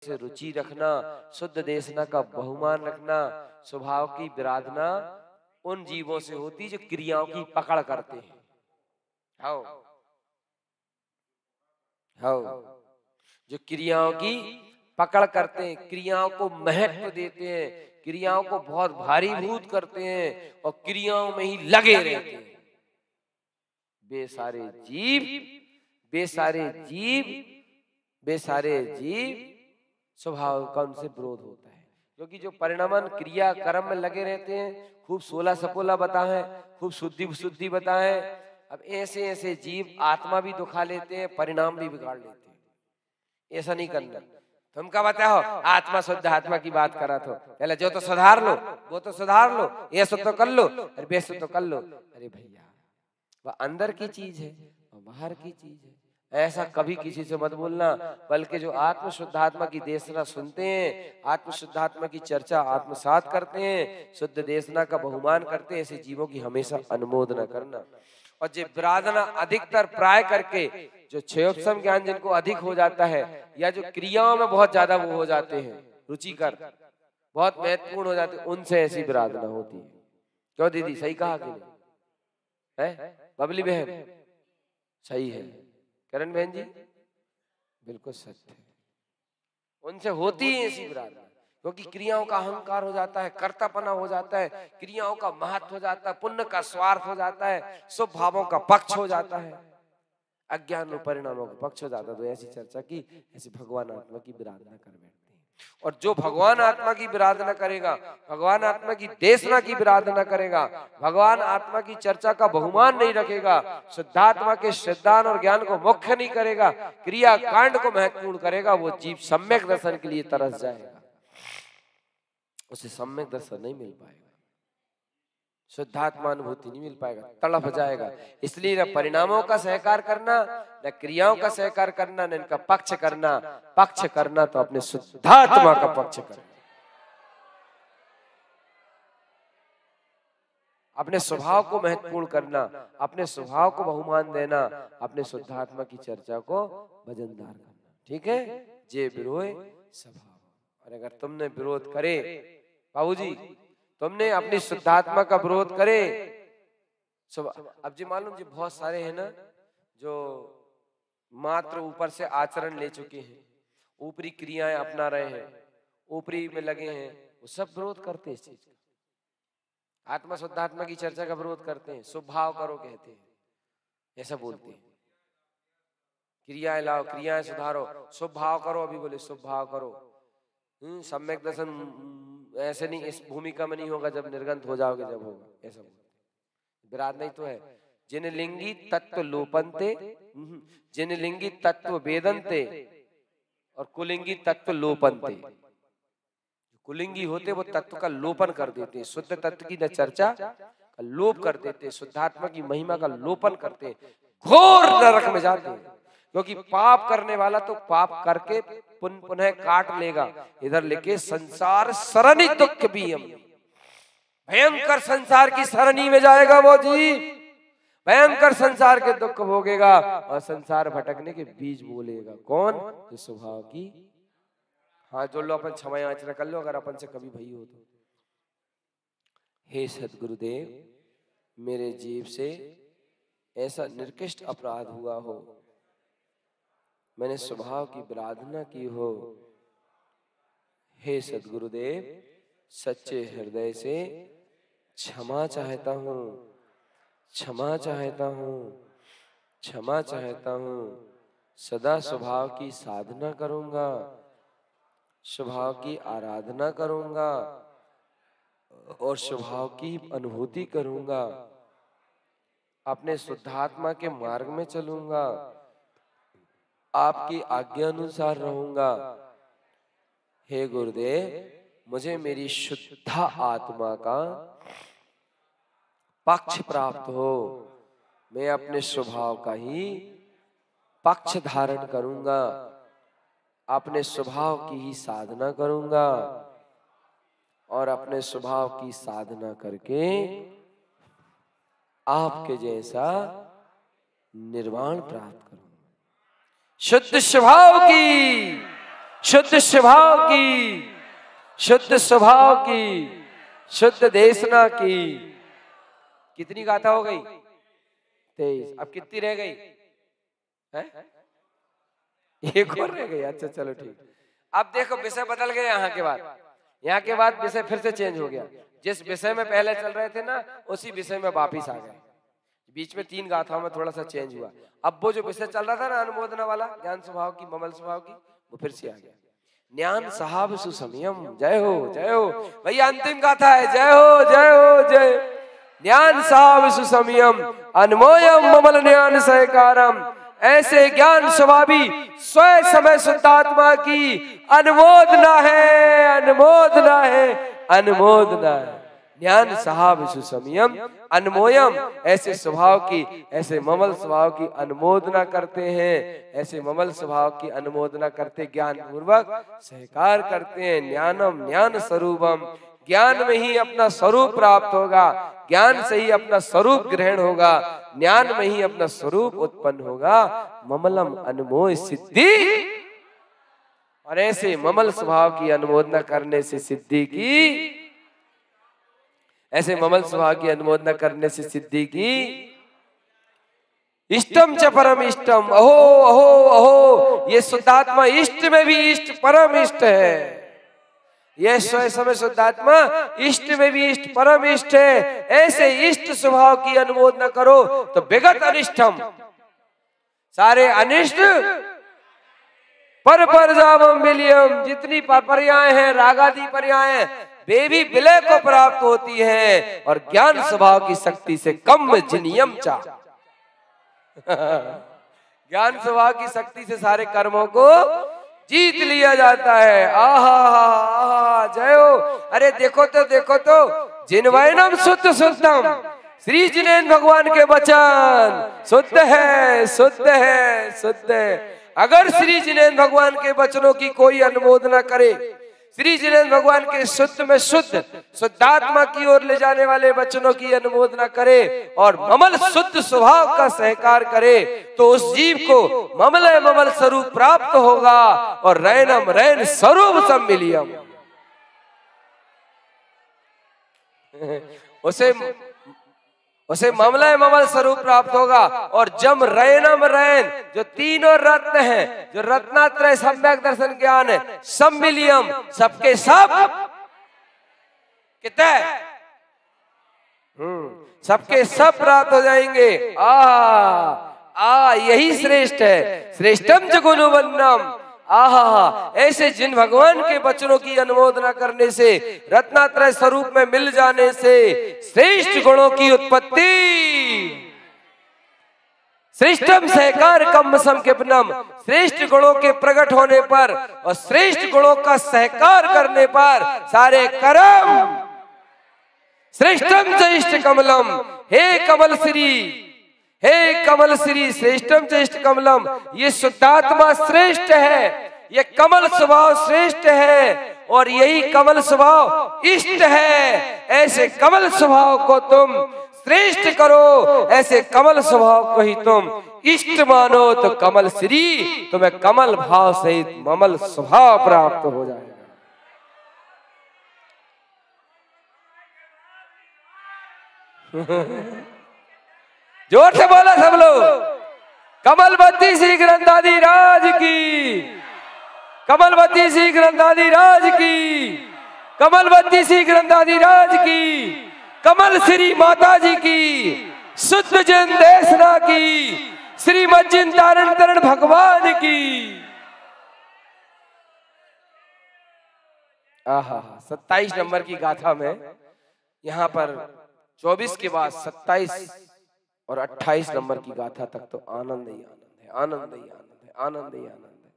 से रुचि रखना, शुद्ध देशना का बहुमान रखना, स्वभाव की विराधना उन जीवों से होती जो क्रियाओं की पकड़ करते हैं। हाउ हाउ जो क्रियाओं की पकड़ करते हैं, क्रियाओं को महत्व देते हैं, क्रियाओं को बहुत भारीभूत करते हैं और क्रियाओं में ही लगे रहते हैं। बेसारे जीव स्वभाव का उनसे विरोध होता है, क्योंकि जो परिणामन क्रिया कर्म में लगे रहते हैं, खूब 16 सपोला बताए, खूब शुद्धि बताए। अब ऐसे ऐसे जीव आत्मा भी दुखा लेते हैं, परिणाम भी बिगाड़ लेते हैं। ऐसा नहीं करना। तुम क्या बताओ, आत्मा शुद्ध आत्मा की बात करा तो पहले जो तो सुधार लो, वो तो सुधार लो, ये सब तो कर लो, अरे बेसुध तो कर लो। अरे भैया, वह अंदर की चीज है और बाहर की चीज है, ऐसा कभी किसी से मत बोलना। बल्कि जो आत्म शुद्धात्मा की देशना सुनते हैं, आत्म शुद्धात्मा की चर्चा आत्मसात करते हैं, शुद्ध देशना का बहुमान करते हैं, ऐसे जीवों की हमेशा अनुमोदना करना। और जो विराधना अधिकतर प्राय करके जो क्षयोपम ज्ञान जिनको अधिक हो जाता है, या जो क्रियाओं में बहुत ज्यादा वो हो जाते हैं, रुचिकर बहुत महत्वपूर्ण हो जाते हैं, उनसे ऐसी विराधना होती है। क्यों दीदी, सही कहा कि नहीं है? बबली बहन सही है, करण बहन जी बिल्कुल सत्य है, उनसे होती है ऐसी विराधना। क्योंकि क्रियाओं का अहंकार हो जाता है, कर्तापना हो जाता है, क्रियाओं का महत्व हो जाता है, पुण्य का स्वार्थ हो जाता है, शुभ भावों का पक्ष हो जाता है, अज्ञान और परिणामों का पक्ष हो जाता है। तो ऐसी चर्चा की, ऐसी भगवान आत्मा की विराधना कर बैठते हैं। और जो भगवान आत्मा की विराधना करेगा, भगवान आत्मा की देशना की विराधना करेगा, भगवान आत्मा की चर्चा का बहुमान नहीं रखेगा, शुद्धात्मा के सिद्धांत और ज्ञान को मुख्य नहीं करेगा, क्रिया कांड को महत्वपूर्ण करेगा, वो जीव सम्यक दर्शन के लिए तरस जाएगा, उसे सम्यक दर्शन नहीं मिल पाएगा, शुद्धात्मा अनुभूति नहीं मिल पाएगा, तड़प जाएगा। इसलिए न परिणामों का सहकार करना, न क्रियाओं का सहकार करना, न इनका पक्ष करना तो अपने शुद्धात्मा का पक्ष करना, अपने स्वभाव को महत्वपूर्ण करना, अपने स्वभाव को बहुमान देना, अपने शुद्धात्मा की चर्चा को वजनदार करना। ठीक है, जे विरोध स्वभाव। और अगर तुमने विरोध करे, बाबूजी तुमने अपनी शुद्धात्मा का विरोध करे, अब जी मालूम जी बहुत सारे हैं ना जो मात्र ऊपर से आचरण ले चुके हैं, ऊपरी क्रियाएं अपना रहे हैं, ऊपरी में लगे हैं, वो सब विरोध करते हैं इस चीज का। आत्मा शुद्धात्मा की चर्चा का विरोध करते हैं, शुभ भाव करो कहते हैं, ऐसा बोलते हैं, क्रियाएं लाओ, क्रियाएं सुधारो, शुभ भाव करो, अभी बोले शुभ भाव करो। सम्यक दर्शन ऐसे नहीं, इस भूमिका में नहीं होगा, जब निर्गंत हो जाओगे जब होगा, ऐसा विराट नहीं तो है। जिन लिंगी तत्व लोपनते, जिन लिंगी तत्व वेदनते और कुलिंगी तत्व लोपनते। कुलिंगी होते वो तत्व का लोपन कर देते, शुद्ध तत्व की न चर्चा का लोप कर देते, शुद्धात्मा की महिमा का लोपन करते, घोर नरक में जाते हैं। क्योंकि पाप करने वाला तो पाप करके पुनः काट लेगा, इधर लेके संसार सरणी दुख भी, हम भयंकर संसार की सरणी में जाएगा वो जी, भयंकर संसार के दुख भोगेगा और संसार भटकने के बीज बोलेगा। कौन? जो स्वभाव की, हाँ जो लो अपन क्षमा याचना कर लो अगर अपन से कभी भई हो तो। हे सद्गुरुदेव, मेरे जीव से ऐसा निर्कृष्ट अपराध हुआ हो, मैंने स्वभाव की विराधना की हो, हे सद्गुरुदेव सच्चे हृदय से क्षमा चाहता हूँ, क्षमा चाहता हूँ, क्षमा चाहता हूँ। सदा स्वभाव की साधना करूंगा, स्वभाव की आराधना करूंगा और स्वभाव की अनुभूति करूंगा, अपने शुद्धात्मा के मार्ग में चलूंगा, आपकी आज्ञा अनुसार रहूंगा। हे गुरुदेव, मुझे मेरी शुद्ध आत्मा का पक्ष प्राप्त हो, मैं अपने स्वभाव का ही पक्ष धारण करूंगा, अपने स्वभाव की ही साधना करूंगा और अपने स्वभाव की साधना करके आपके जैसा निर्वाण प्राप्त करूंगा। शुद्ध स्वभाव की, शुद्ध स्वभाव की, शुद्ध स्वभाव की, शुद्ध देशना की। कितनी गाथा हो गई? 23। अब कितनी रह गई है? एक और रह गई। अच्छा चलो ठीक। अब देखो विषय बदल गए। यहाँ के बाद विषय फिर से चेंज हो गया। जिस विषय में पहले चल रहे थे ना, उसी विषय में वापिस आ गए। बीच में 3 गाथाओं में थोड़ा सा चेंज हुआ। अब वो जो विषय चल रहा था ना अनुमोदना वाला, ज्ञान स्वभाव की, ममल स्वभाव की, वो फिर से आ गया। ज्ञान साहब सुसमयम। जय हो, जय हो भैया। अंतिम गाथा है। जय हो, जय हो, जय। ज्ञान साहब सुसमयम अनमोयम ममल ज्ञान सहकारम। ऐसे ज्ञान स्वभावी स्वयं समय शुद्धात्मा की अनुमोदना है, अनुमोदना है, अनुमोदना है। ज्ञान साहब सुसमयम अनमोयम। ऐसे स्वभाव की, ऐसे ममल स्वभाव की अनुमोदना करते हैं। ऐसे ममल स्वभाव की अनुमोदना करते, ज्ञान पूर्वक सहकार करते हैं। ज्ञानम ज्ञान स्वरूपम। ज्ञान में ही अपना स्वरूप प्राप्त होगा, ज्ञान से ही अपना स्वरूप ग्रहण होगा, ज्ञान में ही अपना स्वरूप उत्पन्न होगा। ममलम अनमोय सिद्धि। और ऐसे ममल स्वभाव की अनुमोदना करने से सिद्धि की, ऐसे ममल स्वभाव की अनुमोदना करने से सिद्धि की। इष्टम च परम इष्टम। अहो अहो अहो, ये शुद्धात्मा इष्ट में भी इष्ट, परम इष्ट है। यह स्वयं समय शुद्धात्मा इष्ट में भी इष्ट, परम इष्ट है। ऐसे इष्ट स्वभाव की अनुमोदना करो तो विगत अनिष्टम, सारे अनिष्ट पर जावम विलियम। जितनी पर्याय हैं, रागादि पर्याय, वे भी विलय को प्राप्त होती है। और ज्ञान स्वभाव की शक्ति से कम जिनियम चा। ज्ञान स्वभाव की शक्ति से सारे कर्मों को जीत लिया जाता है। आहा आहा, जय हो। अरे देखो तो, देखो तो, जिनवैनम शुद्ध शुद्धम। श्री जिनेन्द्र भगवान के वचन शुद्ध है, शुद्ध है, शुद्ध है। अगर श्री जिनेन्द्र भगवान के वचनों की कोई अनुमोदना करे, श्री जिनेन्द्र भगवान के शुद्ध में शुद्ध, शुद्धात्मा की ओर ले जाने वाले वचनों की अनुमोदना करे और ममल शुद्ध स्वभाव का सहकार करे, तो उस जीव को ममल ममल स्वरूप प्राप्त होगा। और रैनम रैन स्वरूप सम्मिलियम। उसे ममलय ममल स्वरूप प्राप्त होगा। और जब रैनम रैन, जो तीनों रत्न हैं, जो रत्नात्रय सम्यक दर्शन ज्ञान है, सम्मिलियम, सबके सब कितने, सबके सब प्राप्त हो जाएंगे। यही श्रेष्ठ है। श्रेष्ठम च गुणवन्नम। आहा, ऐसे जिन भगवान के वचनों की अनुमोदना करने से, रत्नात्रय स्वरूप में मिल जाने से श्रेष्ठ गुणों की उत्पत्ति, श्रेष्ठम सहकार कम संकीर्णम। श्रेष्ठ गुणों के प्रकट होने पर और श्रेष्ठ गुणों का सहकार करने पर सारे कर्म श्रेष्ठम च इष्ट कमलम। हे कमल श्री, हे कमल श्री, श्रेष्ठम च इष्ट कमलम। ये शुद्धात्मा श्रेष्ठ है, ये कमल स्वभाव श्रेष्ठ है और यही कमल स्वभाव इष्ट है। ऐसे कमल स्वभाव को तुम श्रेष्ठ करो, ऐसे कमल स्वभाव को ही तुम इष्ट मानो, तो कमल श्री तुम्हें कमल भाव सहित ममल स्वभाव प्राप्त हो जाएगा। जोर से बोला सब लोग। कमलवती श्री ग्रंथाधिराज की, कमलवती श्री ग्रंथाधिराज की, कमलवती श्री ग्रंथाधिराज की, कमल श्री माता जी की, शुद्ध जन देशना की, श्रीमद जिन तारण तरण भगवान की। आहा, 27 नंबर की गाथा में यहाँ पर 24 के बाद 27 और 28 नंबर की गाथा तक तो आनंद ही आनंद है, आनंद ही आनंद है, आनंद ही आनंद है।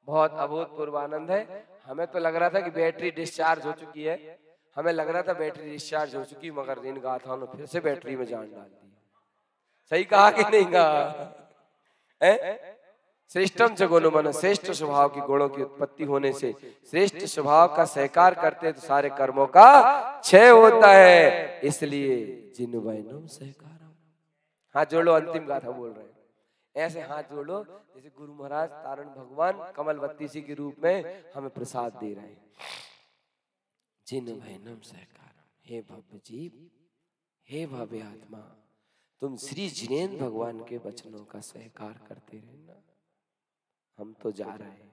बहुत अभूतपूर्व आनंद है। हमें तो लग रहा था कि बैटरी डिस्चार्ज हो चुकी है, हमें लग रहा था बैटरी डिस्चार्ज हो चुकी, मगर इन गाथाओं ने फिर से बैटरी में जान डाल दी। सही कहा कि नहीं कहा? श्रेष्ठम च गुणमन, श्रेष्ठ स्वभाव की गुणों की उत्पत्ति होने से श्रेष्ठ स्वभाव का सहकार करते तो सारे कर्मों का क्षय होता है। इसलिए जिन वैनम सहकार। हाँ जोड़ लो, अंतिम गाथा बोल रहे हैं। ऐसे हाथ जोड़ लो जैसे गुरु महाराज तारण भगवान कमल बत्तीसी के रूप में हमें प्रसाद दे रहे हैं। जिन वैनम सहकारम, हे भव्य जीव, हे भव्य आत्मा, तुम श्री जिनेन्द्र भगवान के वचनों का सहकार करते रहना। हम तो जा रहे हैं,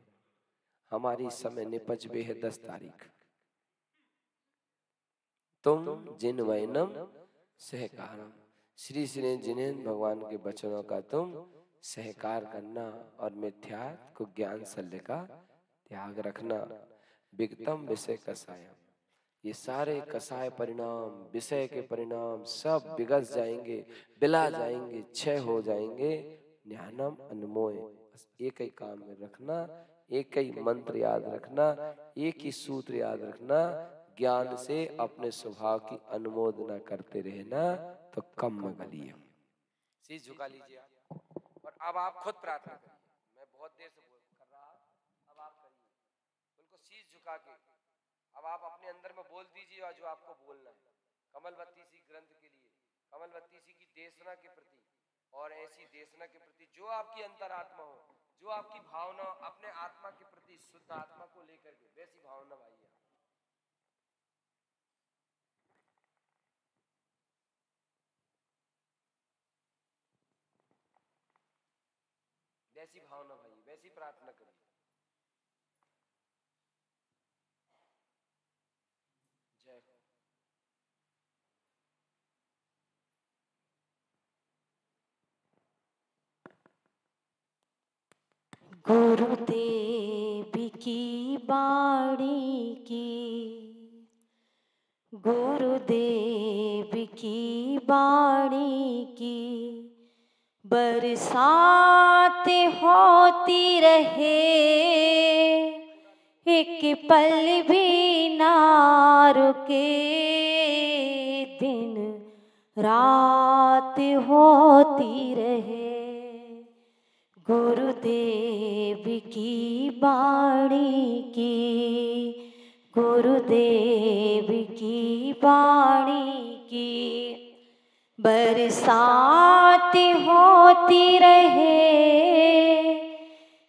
हमारी समय निपज बे है 10 तारीख। तुम जिन वैनम सहकारम, श्री श्री जिनेन्द्र भगवान के वचनों का तुम सहकार करना और मिथ्या को ज्ञान शल्य का त्याग रखना। विगतम विषय कसायम, ये सारे कसाय परिणाम, विषय के परिणाम सब बिगड़ जाएंगे, बिला जाएंगे, क्षय हो जाएंगे। ज्ञानम अनमोय, बस एक ही काम में रखना, एक ही मंत्र याद रखना, एक ही सूत्र याद रखना, ज्ञान से अपने स्वभाव की अनुमोदना करते रहना तो कम गलियम। शीश झुका लीजिए आप और अब आप खुद प्रार्थना करिए। मैं बहुत देर से कर रहा, अब आप करिए, बिल्कुल शीश झुका के। अब आप अपने अंदर में बोल दीजिए और जो आपको बोलना है कमल बत्तीसी ग्रंथ के लिए, कमल बत्तीसी की देशना के प्रति और ऐसी देशना के प्रति जो आपकी अंतरात्मा हो, जो आपकी भावना अपने आत्मा के प्रति, शुद्ध आत्मा को लेकर के वैसी भावना भाई है। वैसी भावना भाई, वैसी प्रार्थना करिए। जय गुरुदेव की बाणी की, गुरुदेव की बाणी की, बरसात होती रहे, एक पल भी ना रुके, दिन रात होती रहे। गुरुदेव की बाणी की, गुरुदेव की बाणी की, बरसात होती रहे,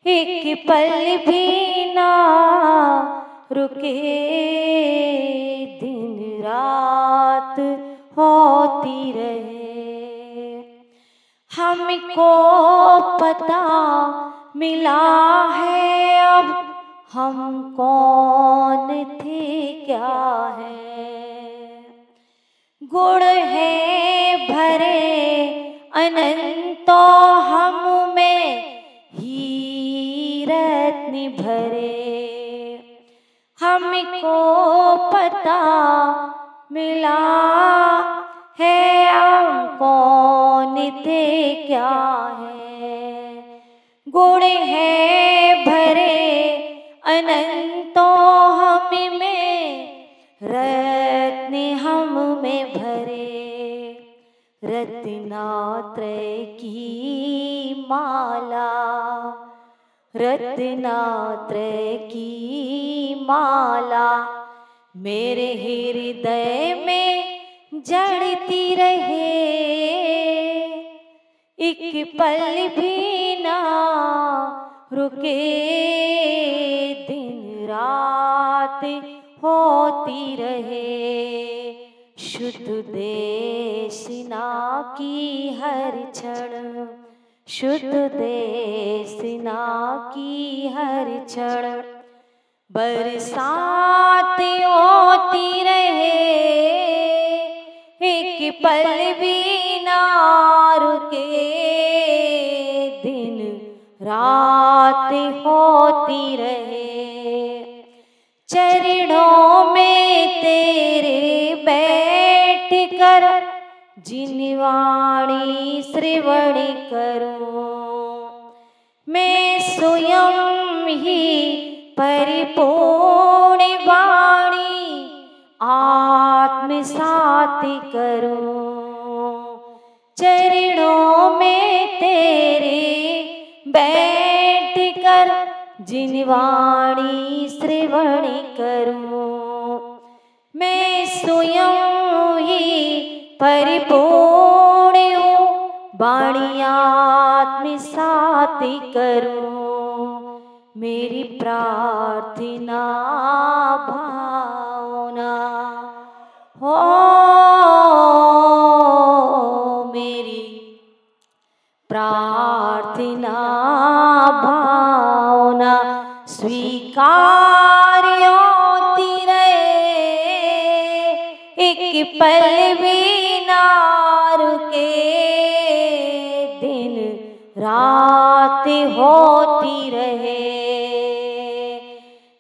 एक पल भी ना रुके, दिन रात होती रहे। हमको पता मिला है अब हम कौन थे क्या है, गुण है भरे अनंतो हम में ही रत्न भरे। हमको पता मिला है हम कौन थे क्या है, गुण है भरे अनंतो हम में, रत्न हम में भरे। रत्नात्रय की माला, रत्नात्रय की माला, मेरे हृदय में जड़ती रहे, एक पल भी ना रुके, दिन रात होती रहे। शुद्ध देशना की हर क्षण, शुद्ध देशना की हर क्षण, बरसात होती रहे, एक पल भी ना रुके, दिन रात होती रहे। चरणों में तेरे बैठ कर जिनवाणी श्रवण करूं, मैं स्वयं ही परिपूर्ण वाणी आत्मसात करूं। चरणों में तेरे बैठ कर जिनवाणी श्रवण करूं, मैं स्वयं ही परिपूर्ण हूँ, वाणी आत्मसात आती करूं, मेरी प्रार्थना भावना हो, मेरी प्रार्थना भावना स्वीकार होती रहे, एक पल भी ना रुके, दिन रात होती रहे।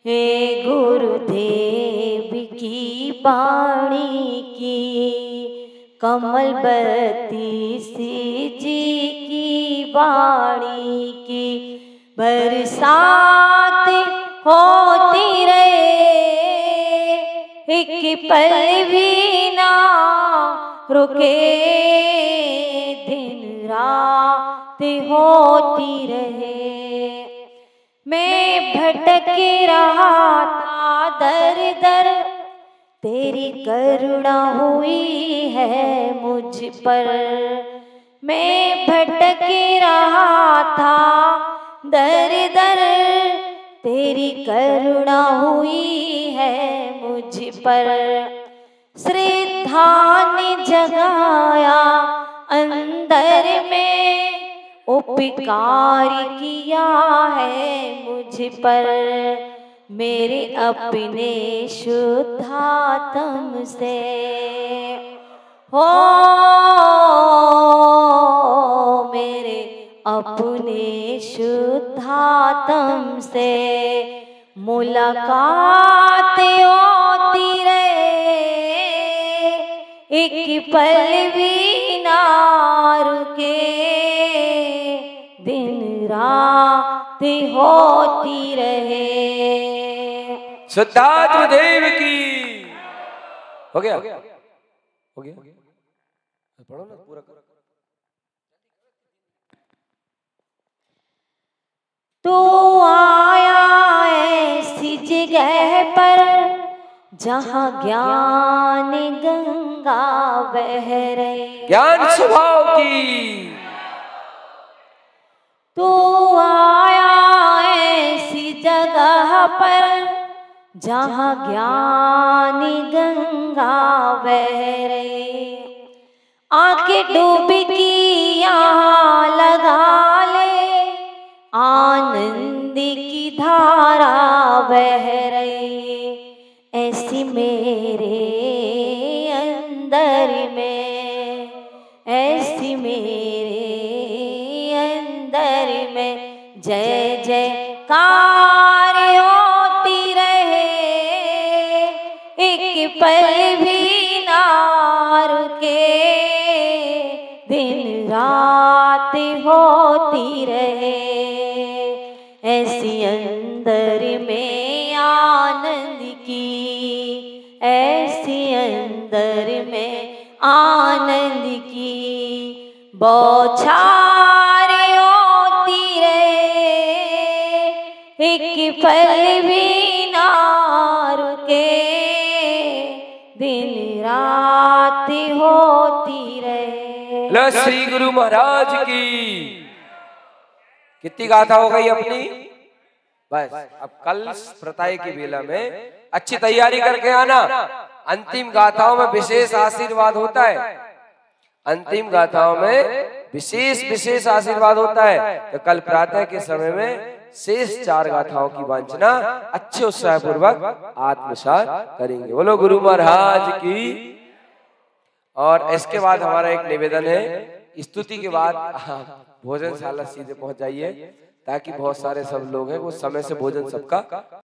हे गुरुदेव की बाणी की, कमल बत्तीसी जी की वाणी की, बरसात होती रहे, एक पल भी ना रुके, दिन रात होती रहे। मैं भटक रहा था दर दर, तेरी करुणा हुई है मुझ पर। मैं भटक रहा था दर दर, तेरी करुणा हुई है मुझ पर। श्रद्धा ने जगाया अंदर में, उपकार किया है मुझ पर। मेरे अपने शुद्धात्म से हो, मेरे अपने शुद्धात्म से मुलाकात होती रहे, एक पल भी ना रुके, दिन रात होती रहे। शुद्धात्म देव की। हो गया हो गया, पढ़ो ना पूरा। तू आया ऐसी जगह पर, जहाँ ज्ञान गंगा बह रही, ज्ञान स्वभाव की। तू आया ऐसी जगह पर, जहाँ ज्ञान गंगा बह रही, आके डुबकी यहाँ लगा ले, आनंद की धारा बह रही। ऐसी मेरे अंदर में, ऐसी मेरे अंदर में जय जयकार होती रहे, एक पल भी ना रुके, दिन रात होती रहे। ऐसी अंदर में आनंद की, ऐसी अंदर में आनंद की बौछार होती रहे, एक पल भी ना रुके, दिन रात होती रहे। लो श्री गुरु महाराज की। कितनी गाथा हो गई अपनी? बस अब कल प्रताय की बेला में अच्छी तैयारी करके आना। अंतिम गाथाओं में विशेष आशीर्वाद होता है, अंतिम गाथाओं में विशेष आशीर्वाद होता है। तो कल प्रातः के समय में शेष 4 गाथाओं की वांछना अच्छे उत्साह पूर्वक आत्मसात करेंगे। बोलो गुरु महाराज की। और इसके बाद हमारा एक निवेदन है, स्तुति के बाद भोजनशाला सीधे पहुंच जाइए, ताकि बहुत सारे सब लोग हैं वो समय से भोजन सबका